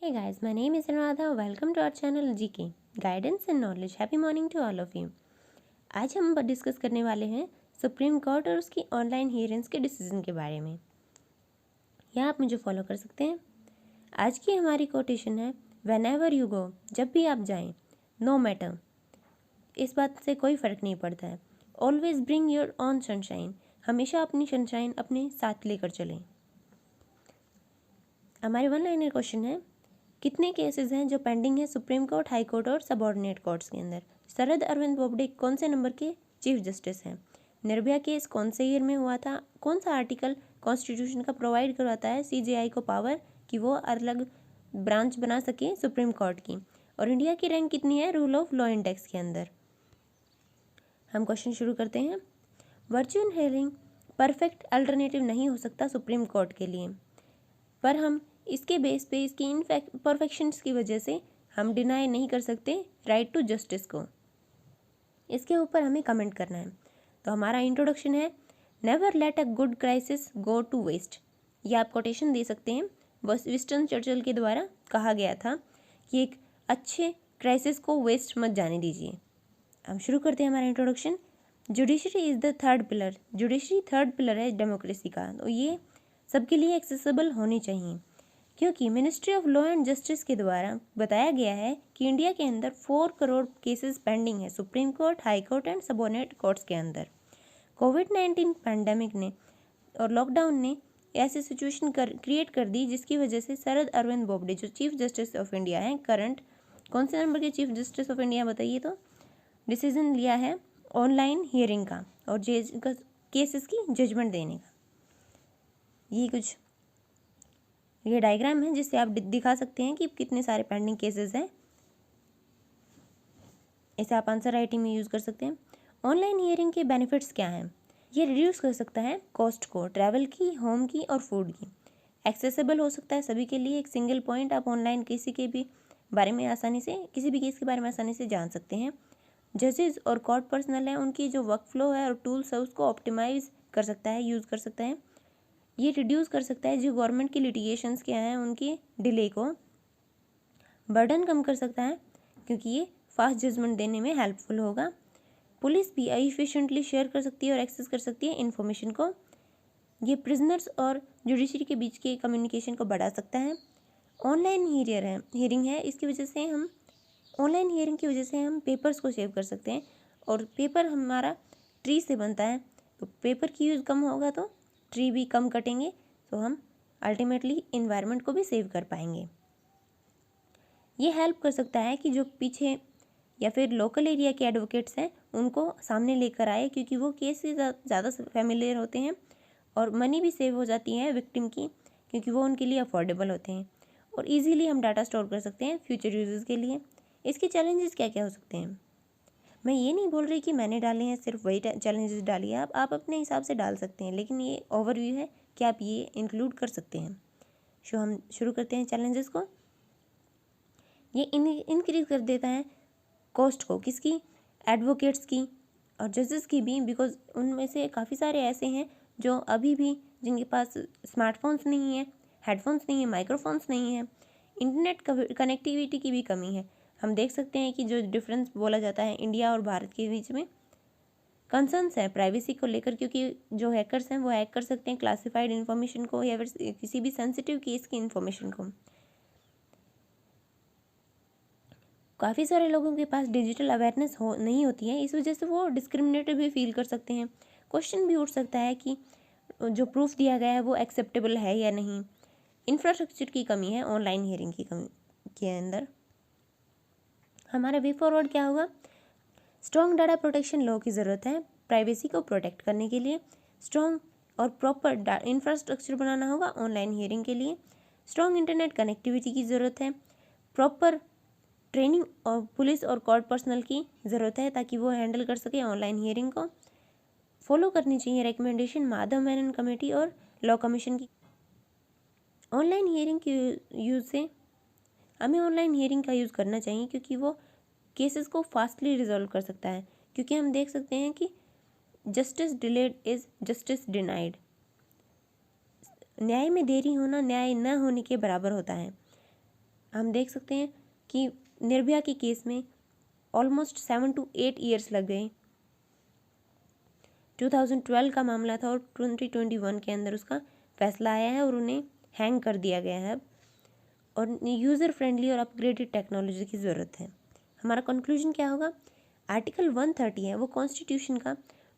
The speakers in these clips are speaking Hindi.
Hey guys, my name is Anuradha. Welcome to our channel GK Guidance and Knowledge. Happy morning to all of you. आज हम डिस्कस करने वाले हैं सुप्रीम कोर्ट और उसकी ऑनलाइन हियरिंग्स के डिसीजन के बारे में। यहाँ आप मुझे फॉलो कर सकते हैं। आज की हमारी कोटेशन है वेन एवर यू गो, जब भी आप जाएं, नो मैटर, इस बात से कोई फ़र्क नहीं पड़ता है, always bring your on sunshine, हमेशा अपनी सनशाइन अपने साथ लेकर चलें। हमारे वन लाइनर क्वेश्चन है, कितने केसेस हैं जो पेंडिंग है सुप्रीम कोर्ट, हाई कोर्ट और सबऑर्डिनेट कोर्ट्स के अंदर। शरद अरविंद बोबडे कौन से नंबर के चीफ जस्टिस हैं। निर्भया केस कौन से ईयर में हुआ था। कौन सा आर्टिकल कॉन्स्टिट्यूशन का प्रोवाइड करवाता है सीजेआई को पावर कि वो अलग ब्रांच बना सके सुप्रीम कोर्ट की। और इंडिया की रैंक कितनी है रूल ऑफ लॉ इंडेक्स के अंदर। हम क्वेश्चन शुरू करते हैं। वर्चुअल हियरिंग परफेक्ट अल्टरनेटिव नहीं हो सकता सुप्रीम कोर्ट के लिए, पर हम इसके बेस पे इसकी इनपरफेक्शंस की वजह से हम डिनाई नहीं कर सकते राइट टू जस्टिस को। इसके ऊपर हमें कमेंट करना है। तो हमारा इंट्रोडक्शन है, never let a good crisis go to waste. ये आप कोटेशन दे सकते हैं, बस विंस्टन चर्चिल के द्वारा कहा गया था कि एक अच्छे क्राइसिस को वेस्ट मत जाने दीजिए। हम शुरू करते हैं हमारा introduction. Judiciary is the third pillar. Judiciary third pillar है डेमोक्रेसी का, तो ये सबके लिए एक्सेसिबल होनी चाहिए, क्योंकि ministry of law and justice के द्वारा बताया गया है कि इंडिया के अंदर 4 करोड़ केसेस पेंडिंग है supreme court, high court and subordinate courts के अंदर। कोविड-19 पैंडेमिक ने और लॉकडाउन ने ऐसी सिचुएशन क्रिएट कर दी जिसकी वजह से शरद अरविंद बोबडे जो चीफ जस्टिस ऑफ इंडिया हैं, करंट कौन से नंबर के चीफ जस्टिस ऑफ इंडिया बताइए, तो डिसीजन लिया है ऑनलाइन हियरिंग का और केसेस की जजमेंट देने का। ये डायग्राम है जिससे आप दिखा सकते हैं कि कितने सारे पेंडिंग केसेस हैं। इसे आप आंसर राइटिंग में यूज़ कर सकते हैं। ऑनलाइन हियरिंग के बेनिफिट्स क्या हैं। ये रिड्यूस कर सकता है कॉस्ट को, ट्रैवल की, होम की और फूड की। एक्सेसिबल हो सकता है सभी के लिए, एक सिंगल पॉइंट आप ऑनलाइन किसी के भी बारे में आसानी से, किसी भी केस के बारे में आसानी से जान सकते हैं। जजेस और कोर्ट पर्सनल हैं, उनकी जो वर्क फ्लो है और टूल्स है उसको ऑप्टिमाइज कर सकता है, यूज़ कर सकता है। ये रिड्यूस कर सकता है जो गवर्नमेंट की लिटिगेशंस के हैं उनकी डिले को, बर्डन कम कर सकता है क्योंकि ये फास्ट जजमेंट देने में हेल्पफुल होगा। पुलिस भी एफिशिएंटली शेयर कर सकती है और एक्सेस कर सकती है इन्फॉर्मेशन को। ये प्रिजनर्स और जुडिशरी के बीच के कम्युनिकेशन को बढ़ा सकता है। ऑनलाइन हियरिंग है, इसकी वजह से हम ऑनलाइन हियरिंग की वजह से हम पेपर्स को सेव कर सकते हैं और पेपर हमारा ट्री से बनता है, तो पेपर की यूज़ कम होगा तो ट्री भी कम कटेंगे, तो हम अल्टीमेटली इन्वायरमेंट को भी सेव कर पाएंगे। ये हेल्प कर सकता है कि जो पीछे या फिर लोकल एरिया के एडवोकेट्स हैं उनको सामने लेकर आए, क्योंकि वो केस से ज़्यादा फेमिलियर होते हैं और मनी भी सेव हो जाती है विक्टिम की, क्योंकि वो उनके लिए अफोर्डेबल होते हैं और इजीली हम डाटा स्टोर कर सकते हैं फ्यूचर यूजेस के लिए। इसके चैलेंजेस क्या क्या हो सकते हैं, मैं ये नहीं बोल रही कि मैंने डाले हैं सिर्फ वही चैलेंजेस डालिए, आप अपने हिसाब से डाल सकते हैं, लेकिन ये ओवरव्यू है कि आप ये इंक्लूड कर सकते हैं। हम शुरू करते हैं चैलेंजेस को। ये इंक्रीज कर देता है कॉस्ट को, किसकी, एडवोकेट्स की और जजेस की भी, बिकॉज उनमें से काफ़ी सारे ऐसे हैं जो अभी भी जिनके पास स्मार्टफोन्स नहीं है, हेडफोन्स नहीं है, माइक्रोफोन्स नहीं है, इंटरनेट कनेक्टिविटी की भी कमी है। हम देख सकते हैं कि जो डिफरेंस बोला जाता है इंडिया और भारत के बीच में, कंसर्न्स है प्राइवेसी को लेकर, क्योंकि जो हैकर्स हैं वो हैक कर सकते हैं क्लासिफाइड इन्फॉर्मेशन को या फिर किसी भी सेंसिटिव केस की इन्फॉर्मेशन को। काफ़ी सारे लोगों के पास डिजिटल अवेयरनेस नहीं होती है, इस वजह से वो डिस्क्रिमिनेटेड भी फील कर सकते हैं। क्वेश्चन भी उठ सकता है कि जो प्रूफ दिया गया है वो एक्सेप्टेबल है या नहीं। इंफ्रास्ट्रक्चर की कमी है ऑनलाइन हियरिंग की कमी के अंदर। हमारा वे फॉरवर्ड क्या होगा, स्ट्रॉन्ग डाटा प्रोटेक्शन लॉ की ज़रूरत है प्राइवेसी को प्रोटेक्ट करने के लिए। स्ट्रॉन्ग और प्रॉपर इंफ्रास्ट्रक्चर बनाना होगा ऑनलाइन हियरिंग के लिए। स्ट्रॉन्ग इंटरनेट कनेक्टिविटी की ज़रूरत है। प्रॉपर ट्रेनिंग और पुलिस और कोर्ट पर्सनल की ज़रूरत है ताकि वो हैंडल कर सके ऑनलाइन हियरिंग को। फॉलो करनी चाहिए रिकमेंडेशन माधव मेनन कमेटी और लॉ कमीशन की। ऑनलाइन हियरिंग के यूज़ से हमें ऑनलाइन हियरिंग का यूज़ करना चाहिए क्योंकि वो केसेस को फास्टली रिजॉल्व कर सकता है, क्योंकि हम देख सकते हैं कि justice delayed is justice denied. न्याय में देरी होना न्याय न होने के बराबर होता है। हम देख सकते हैं कि निर्भया के केस में ऑलमोस्ट 7 to 8 ईयर्स लग गए। 2012 का मामला था और 2021 के अंदर उसका फैसला आया है और उन्हें हैंग कर दिया गया है अब। और यूज़र फ्रेंडली और अपग्रेडेड टेक्नोलॉजी की ज़रूरत है। हमारा कंक्लूजन क्या होगा? आर्टिकल 130 है वो कॉन्स्टिट्यूशन का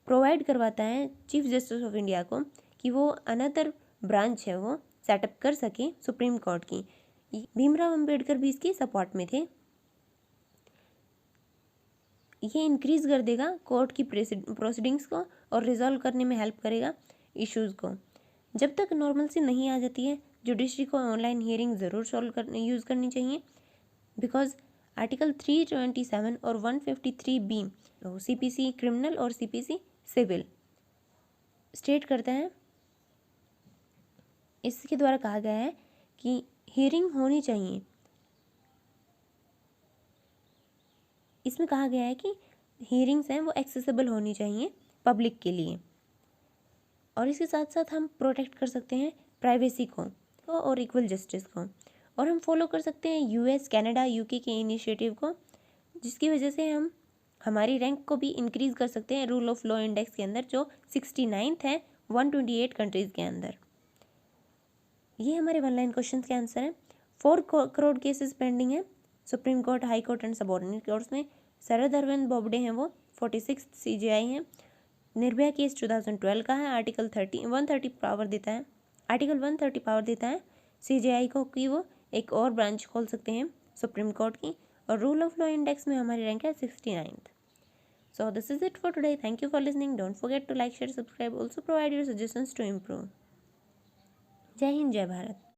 प्रोवाइड करवाता है चीफ जस्टिस ऑफ इंडिया को कि वो अनदर ब्रांच है वो सेटअप कर सके सुप्रीम कोर्ट की। भीमराव अंबेडकर भी इसकी सपोर्ट में थे। ये इंक्रीज़ कर देगा कोर्ट की प्रोसीडिंग्स को और रिजॉल्व करने में हेल्प करेगा इश्यूज़ को। जब तक नॉर्मलसी नहीं आ जाती है जुडिशरी को ऑनलाइन हियरिंग ज़रूर यूज़ करनी चाहिए, बिकॉज आर्टिकल 327 और 153B CPC क्रिमिनल और CPC सिविल स्टेट करते हैं। इसके द्वारा कहा गया है कि हियरिंग होनी चाहिए। इसमें कहा गया है कि हियरिंग्स हैं वो एक्सेसिबल होनी चाहिए पब्लिक के लिए, और इसके साथ साथ हम प्रोटेक्ट कर सकते हैं प्राइवेसी को और इक्वल जस्टिस को, और हम फॉलो कर सकते हैं US, कनाडा, UK के इनिशिएटिव को, जिसकी वजह से हम हमारी रैंक को भी इंक्रीज़ कर सकते हैं रूल ऑफ लॉ इंडेक्स के अंदर, जो 69th है 128 कंट्रीज़ के अंदर। ये हमारे 1 लाइन क्वेश्चन के आंसर हैं। 4 करोड़ केसेस पेंडिंग है supreme court, high court and subordinate courts में। शरद अरविंद बोबडे हैं वो 46 CJI हैं। निर्भया केस 2012 का है। आर्टिकल 130 पावर देता है, आर्टिकल 130 पावर देता है CJI को कि वो एक और ब्रांच खोल सकते हैं सुप्रीम कोर्ट की, और रूल ऑफ लॉ इंडेक्स में हमारी रैंक है 69th। So this is it for today. Thank you for listening. Don't forget to like, share, subscribe. Also provide your suggestions to improve. जय हिंद, जय भारत।